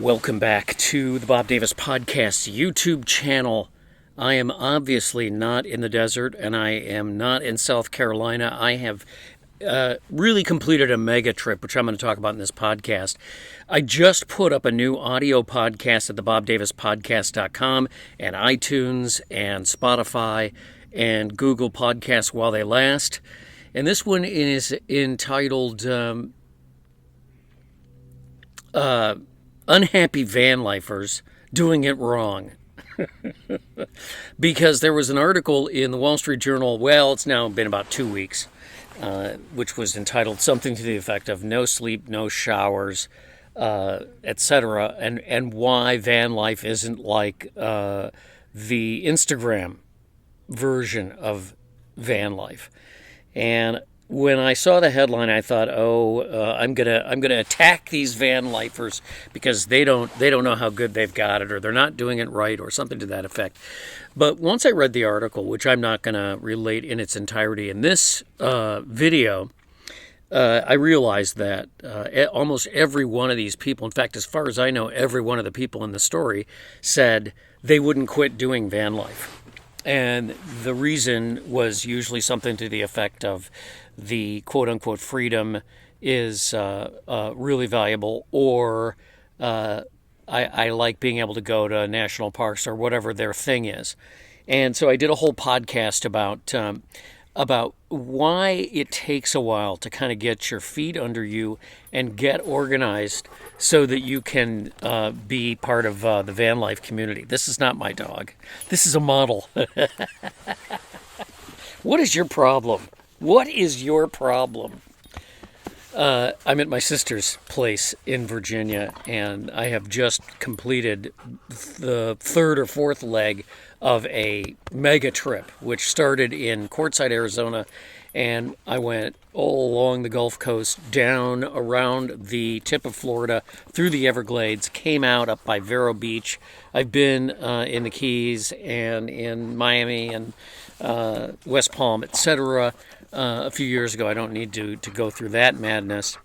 Welcome back to the Bob Davis Podcast YouTube channel. I am obviously not in the desert, and I am not in South Carolina. I have really completed a mega trip, which I'm going to talk about in this podcast. I just put up a new audio podcast at the BobDavisPodcast.com and iTunes and Spotify and Google Podcasts while they last. And this one is entitled Unhappy Van Lifers Doing It Wrong. Because there was an article in the Wall Street Journal, well, it's now been about 2 weeks, which was entitled something to the effect of no sleep, no showers, etc., and why van life isn't like the Instagram version of van life. And when I saw the headline, I thought, I'm gonna attack these van lifers because they don't know how good they've got it, or they're not doing it right, or something to that effect. But once I read the article, which I'm not gonna relate in its entirety in this video, I realized that almost every one of these people, in fact, as far as I know, every one of the people in the story said they wouldn't quit doing van life. And the reason was usually something to the effect of the quote-unquote freedom is really valuable, or I like being able to go to national parks, or whatever their thing is. And so I did a whole podcast about why it takes a while to kind of get your feet under you and get organized so that you can be part of the van life community. This is not my dog. This is a model. What is your problem? What is your problem? I'm at my sister's place in Virginia, and I have just completed the third or fourth leg of a mega trip, which started in Quartzsite, Arizona, and I went all along the Gulf Coast, down around the tip of Florida, through the Everglades, came out up by Vero Beach. I've been in the Keys and in Miami and West Palm, etc. A few years ago. I don't need to go through that madness.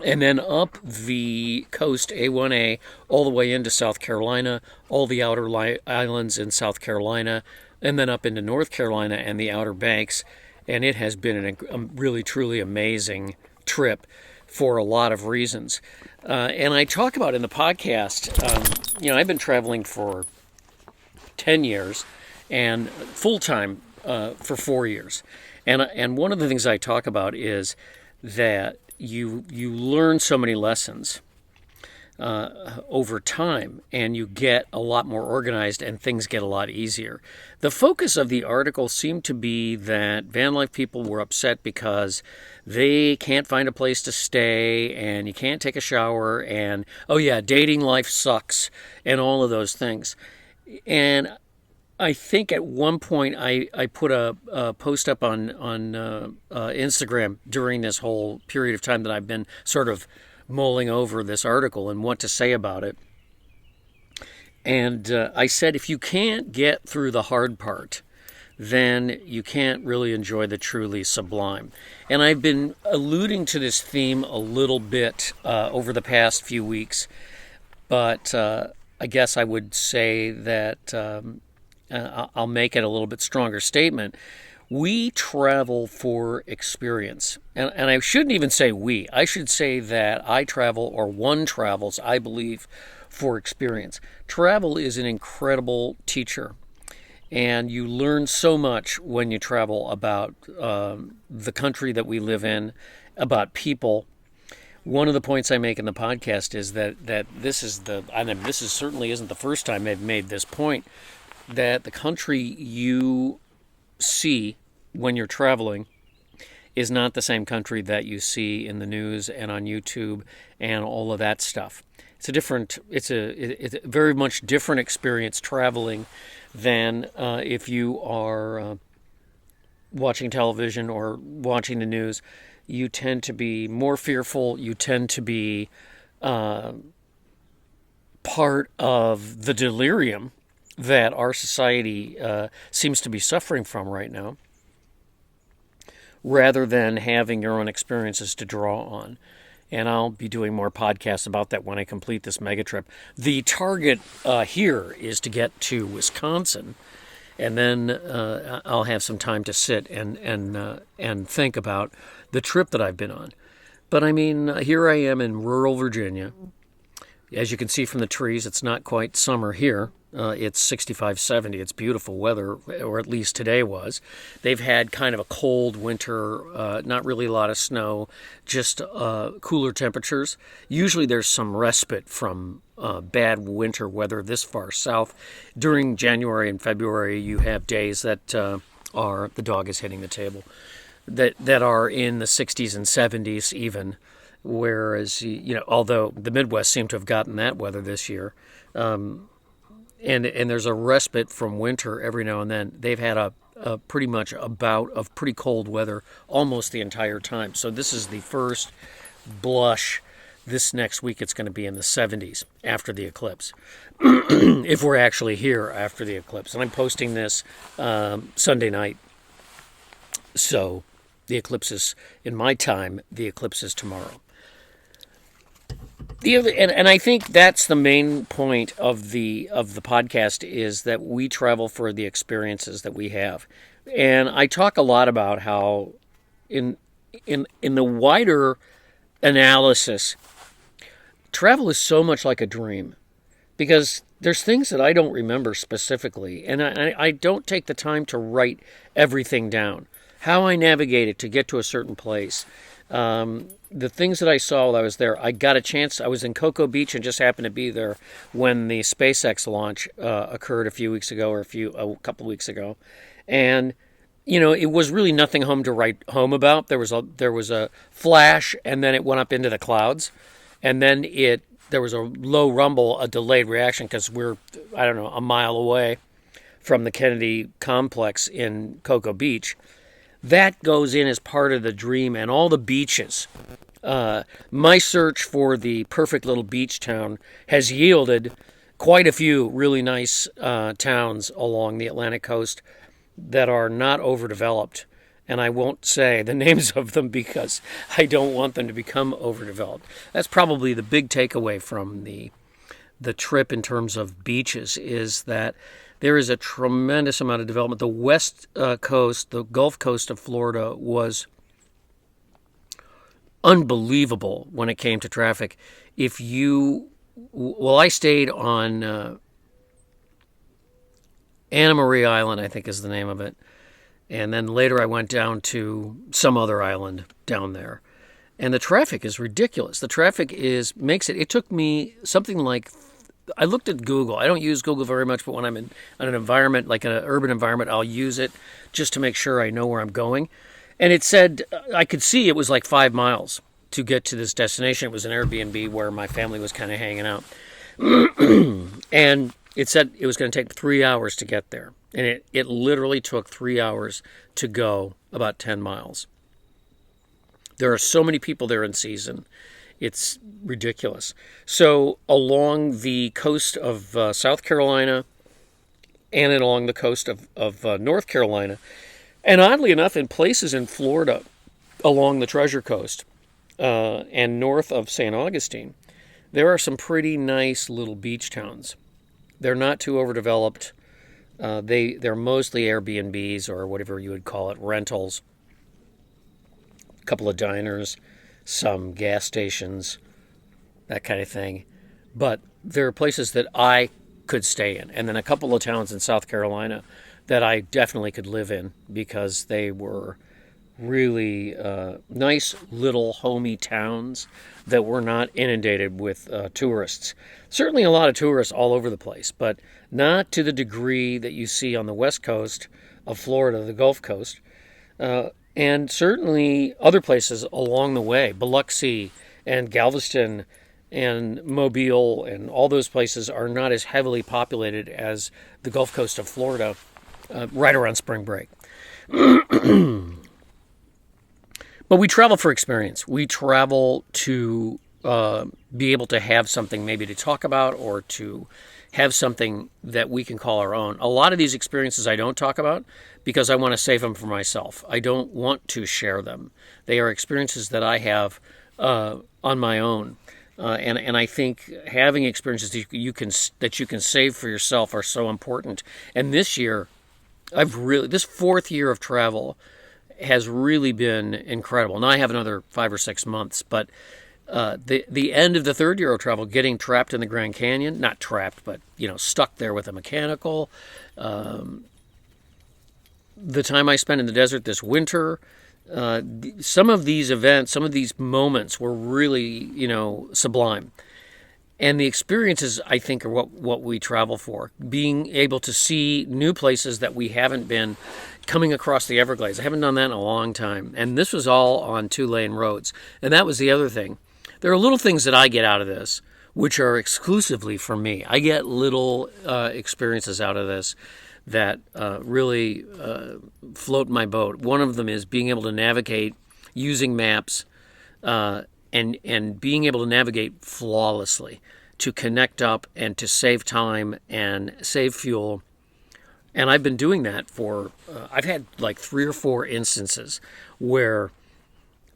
And then up the coast, A1A, all the way into South Carolina, all the outer islands in South Carolina, and then up into North Carolina and the Outer Banks. And it has been a really, truly amazing trip for a lot of reasons. And I talk about in the podcast, I've been traveling for 10 years and full-time for 4 years. And one of the things I talk about is that you learn so many lessons over time, and you get a lot more organized, and things get a lot easier. The focus of the article seemed to be that van life people were upset because they can't find a place to stay, and you can't take a shower, and dating life sucks, and all of those things. And I think at one point I put a post up on Instagram during this whole period of time that I've been sort of mulling over this article and what to say about it. And I said, if you can't get through the hard part, then you can't really enjoy the truly sublime. And I've been alluding to this theme a little bit over the past few weeks, but I guess I would say that I'll make it a little bit stronger statement. We travel for experience. And I shouldn't even say we. I should say that I travel, or one travels, I believe, for experience. Travel is an incredible teacher. And you learn so much when you travel about the country that we live in, about people. One of the points I make in the podcast is that this certainly isn't the first time I've made this point, that the country you see when you're traveling is not the same country that you see in the news and on YouTube and all of that stuff. It's a very much different experience traveling than if you are watching television or watching the news. You tend to be more fearful. You tend to be part of the delirium that our society seems to be suffering from right now, rather than having your own experiences to draw on. and I'll be doing more podcasts about that when I complete this mega trip. The target here is to get to Wisconsin, and then I'll have some time to sit and think about the trip that I've been on. But I mean, here I am in rural Virginia. As you can see from the trees, it's not quite summer here. It's 65, 70. It's beautiful weather, or at least today was. They've had kind of a cold winter, not really a lot of snow, just cooler temperatures. Usually there's some respite from bad winter weather this far south. During January and February, you have days that the dog is hitting the table, that are in the 60s and 70s even. Whereas, although the Midwest seemed to have gotten that weather this year, and there's a respite from winter every now and then, they've had a pretty much a bout of pretty cold weather almost the entire time. So this is the first blush. This next week it's going to be in the 70s after the eclipse, if we're actually here after the eclipse. And I'm posting this Sunday night. So the eclipse is, in my time, the eclipse is tomorrow. And I think that's the main point of the podcast, is that we travel for the experiences that we have. And I talk a lot about how in the wider analysis, travel is so much like a dream, because there's things that I don't remember specifically, and I don't take the time to write everything down. How I navigated to get to a certain place. The things that I saw while I was there, I got a chance. I was in Cocoa Beach and just happened to be there when the SpaceX launch occurred a few weeks ago, or a couple of weeks ago, and it was really nothing home to write home about. There was a flash, and then it went up into the clouds, and then there was a low rumble, a delayed reaction, because we're a mile away from the Kennedy complex in Cocoa Beach. That goes in as part of the dream, and all the beaches. My search for the perfect little beach town has yielded quite a few really nice towns along the Atlantic coast that are not overdeveloped. And I won't say the names of them because I don't want them to become overdeveloped. That's probably the big takeaway from the trip in terms of beaches, is that there is a tremendous amount of development. The west coast, the Gulf Coast of Florida, was unbelievable when it came to traffic. I stayed on Anna Maria Island, I think is the name of it. And then later I went down to some other island down there. And the traffic is ridiculous. The traffic it took me something like, I looked at Google. I don't use Google very much, but when I'm in an environment, like an urban environment, I'll use it just to make sure I know where I'm going. And it said, I could see it was like 5 miles to get to this destination. It was an Airbnb where my family was kind of hanging out. And it said it was going to take 3 hours to get there. And it literally took 3 hours to go about 10 miles. There are so many people there in season. It's ridiculous. So along the coast of South Carolina and along the coast of North Carolina, and oddly enough, in places in Florida along the Treasure Coast and north of St. Augustine, there are some pretty nice little beach towns. They're not too overdeveloped. They're mostly Airbnbs, or whatever you would call it, rentals. A couple of diners, some gas stations, that kind of thing. But there are places that I could stay in. And then a couple of towns in South Carolina that I definitely could live in, because they were really nice little homey towns that were not inundated with tourists. Certainly a lot of tourists all over the place, but not to the degree that you see on the west coast of Florida, the Gulf Coast. And certainly other places along the way, Biloxi and Galveston and Mobile and all those places are not as heavily populated as the Gulf Coast of Florida right around spring break. But we travel for experience. We travel to be able to have something maybe to talk about, or to have something that we can call our own. A lot of these experiences I don't talk about because I want to save them for myself. I don't want to share them. They are experiences that I have on my own. And I think having experiences that you can save for yourself are so important. And this year, this fourth year of travel has really been incredible. Now I have another 5 or 6 months, but the end of the third year of travel, getting trapped in the Grand Canyon, not trapped, but stuck there with a mechanical. The time I spent in the desert this winter, some of these events, some of these moments were really, sublime. And the experiences, I think, are what we travel for. Being able to see new places that we haven't been, coming across the Everglades. I haven't done that in a long time. And this was all on 2-lane roads. And that was the other thing. There are little things that I get out of this, which are exclusively for me. I get little experiences out of this that really float my boat. One of them is being able to navigate using maps and being able to navigate flawlessly, to connect up and to save time and save fuel. And I've been doing that for, I've had like 3 or 4 instances where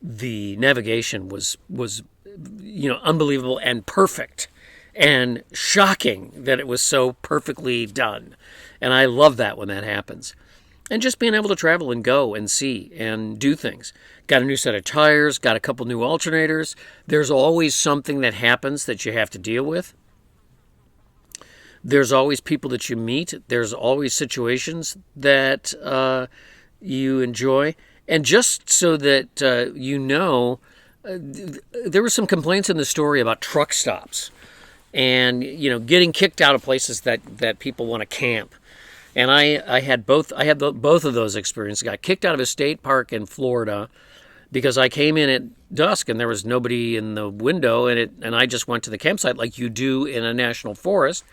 the navigation was unbelievable and perfect, and shocking that it was so perfectly done. And I love that when that happens. And just being able to travel and go and see and do things. Got a new set of tires, got a couple new alternators. There's always something that happens that you have to deal with. There's always people that you meet. There's always situations that you enjoy. And just so that there were some complaints in the story about truck stops and getting kicked out of places that people want to camp. And I had both of those experiences. Got kicked out of a state park in Florida because I came in at dusk and there was nobody in the window, and I just went to the campsite like you do in a national forest.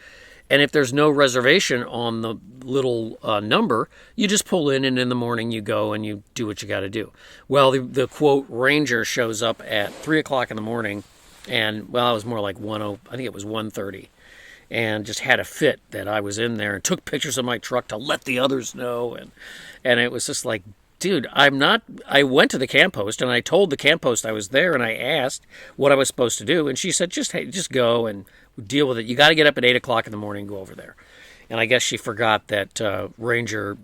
And if there's no reservation on the little number, you just pull in, and in the morning you go and you do what you got to do. Well, the quote ranger shows up at 3:00 in the morning, and it was more like I think it was 1:30, and just had a fit that I was in there and took pictures of my truck to let the others know, and it was just like, dude, I went to the camp host and I told the camp host I was there, and I asked what I was supposed to do, and she said, just go and deal with it. You got to get up at 8:00 in the morning and go over there. And I guess she forgot that Ranger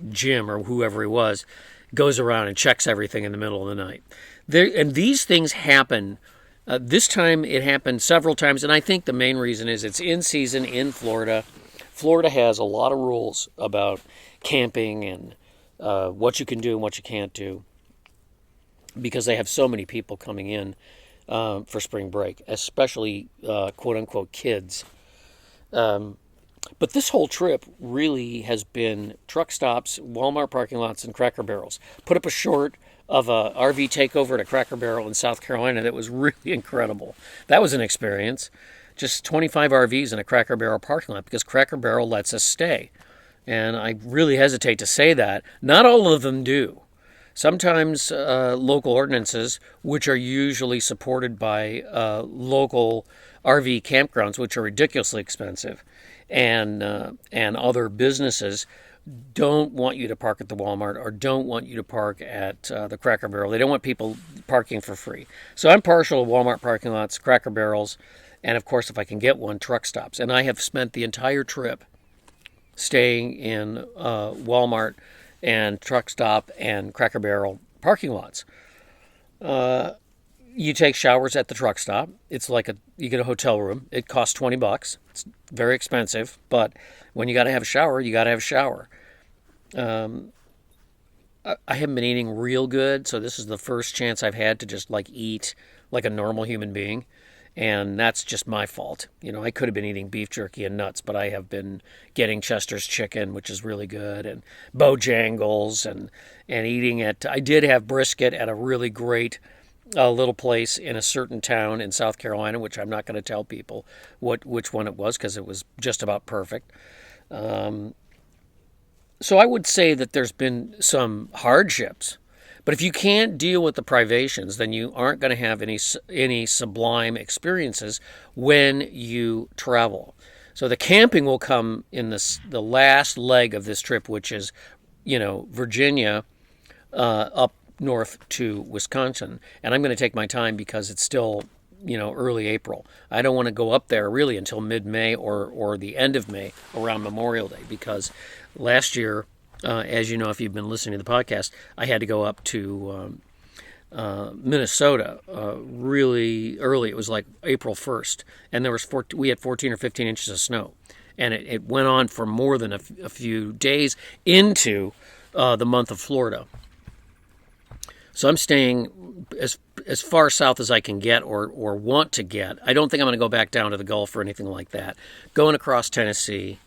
Jim, or whoever he was, goes around and checks everything in the middle of the night. And these things happen. This time it happened several times, and I think the main reason is it's in season in Florida. Florida has a lot of rules about camping and what you can do and what you can't do, because they have so many people coming in for spring break, especially quote-unquote kids. But this whole trip really has been truck stops, Walmart parking lots, and Cracker Barrels. Put up a short of a RV takeover at a Cracker Barrel in South Carolina that was really incredible. That was an experience. Just 25 RVs in a Cracker Barrel parking lot, because Cracker Barrel lets us stay. And I really hesitate to say that. Not all of them do. Sometimes local ordinances, which are usually supported by local RV campgrounds, which are ridiculously expensive, and other businesses, don't want you to park at the Walmart or don't want you to park at the Cracker Barrel. They don't want people parking for free. So I'm partial to Walmart parking lots, Cracker Barrels, and of course, if I can get one, truck stops. And I have spent the entire trip staying in Walmart and truck stop and Cracker Barrel parking lots. You take showers at the truck stop. It's like you get a hotel room. It costs $20. It's very expensive, but when you got to have a shower, you got to have a shower. I haven't been eating real good, so this is the first chance I've had to just eat like a normal human being, and that's just my fault. I could have been eating beef jerky and nuts, but I have been getting Chester's chicken, which is really good, and Bojangles, and eating at. I did have brisket at a really great little place in a certain town in South Carolina, which I'm not going to tell people which one it was, because it was just about perfect. So I would say that there's been some hardships, but if you can't deal with the privations, then you aren't going to have any sublime experiences when you travel. So the camping will come in the last leg of this trip, which is, Virginia, up north to Wisconsin, and I'm going to take my time because it's still, early April. I don't want to go up there really until mid-May or the end of May around Memorial Day, because last year, as you know, if you've been listening to the podcast, I had to go up to Minnesota really early. It was like April 1st, and we had 14 or 15 inches of snow, and it went on for more than a few days into the month of Florida. So I'm staying as far south as I can get or want to get. I don't think I'm going to go back down to the Gulf or anything like that. Going across Tennessee,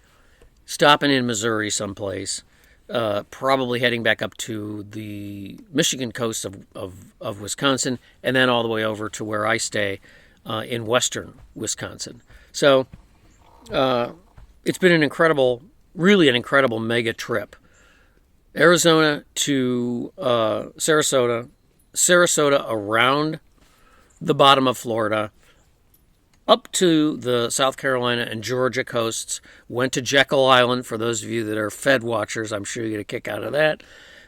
stopping in Missouri someplace, probably heading back up to the Michigan coast of Wisconsin, and then all the way over to where I stay in western Wisconsin. So it's been really an incredible mega trip. Arizona to Sarasota around the bottom of Florida, up to the South Carolina and Georgia coasts, went to Jekyll Island. For those of you that are Fed watchers, I'm sure you get a kick out of that.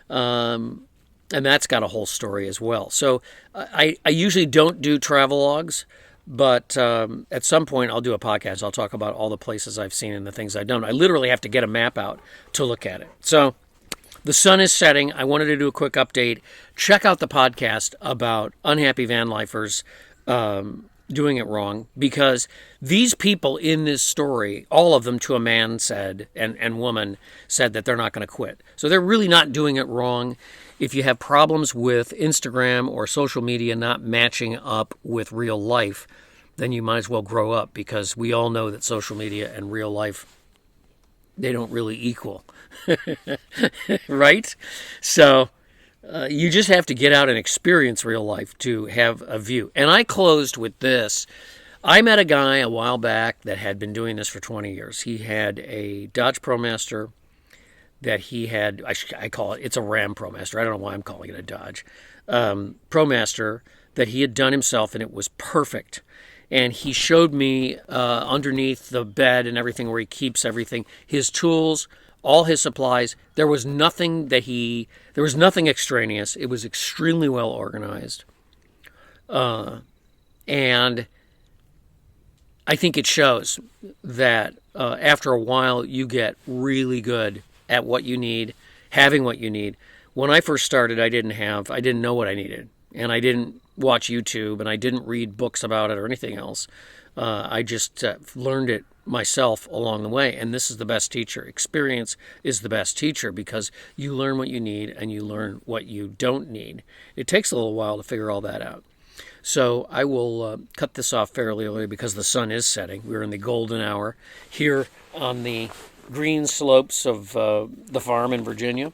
And that's got a whole story as well. So I usually don't do travelogues, but at some point I'll do a podcast. I'll talk about all the places I've seen and the things I've done. I literally have to get a map out to look at it. So the sun is setting. I wanted to do a quick update. Check out the podcast about unhappy van lifers doing it wrong, because these people in this story, all of them to a man said, and woman said that they're not going to quit. So they're really not doing it wrong. If you have problems with Instagram or social media not matching up with real life, then you might as well grow up, because we all know that social media and real life, they don't really equal. Right? So you just have to get out and experience real life to have a view. And I closed with this. I met a guy a while back that had been doing this for 20 years. He had a Dodge ProMaster that he had, I call it's a Ram ProMaster. I don't know why I'm calling it a Dodge. ProMaster that he had done himself, and it was perfect. And he showed me underneath the bed and everything, where he keeps everything, his tools, all his supplies. There was nothing extraneous. It was extremely well organized. And I think it shows that after a while you get really good at what you need, having what you need. When I first started, I didn't know what I needed. And I didn't watch YouTube, and I didn't read books about it or anything else. I just learned it myself along the way, and this is the best teacher. Experience is the best teacher, because you learn what you need and you learn what you don't need. It takes a little while to figure all that out. So I will cut this off fairly early because the sun is setting. We're in the golden hour here on the green slopes of the farm in Virginia.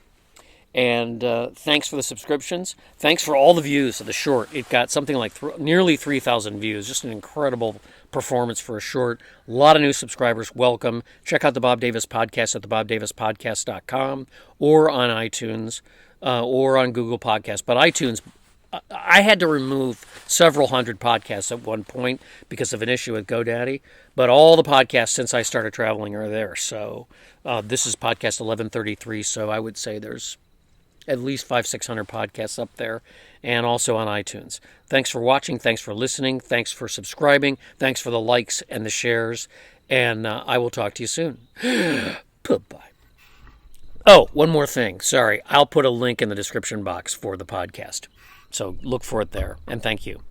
And thanks for the subscriptions. Thanks for all the views of the short. It got something like nearly 3,000 views. Just an incredible performance for a short. A lot of new subscribers. Welcome. Check out the Bob Davis Podcast at thebobdavispodcast.com or on iTunes or on Google Podcasts. But iTunes, I had to remove several hundred podcasts at one point because of an issue with GoDaddy. But all the podcasts since I started traveling are there. So this is podcast 1133. So I would say there's at least 500-600 podcasts up there, and also on iTunes. Thanks for watching. Thanks for listening. Thanks for subscribing. Thanks for the likes and the shares. And I will talk to you soon. Bye-bye. Oh, one more thing. Sorry. I'll put a link in the description box for the podcast. So look for it there. And thank you.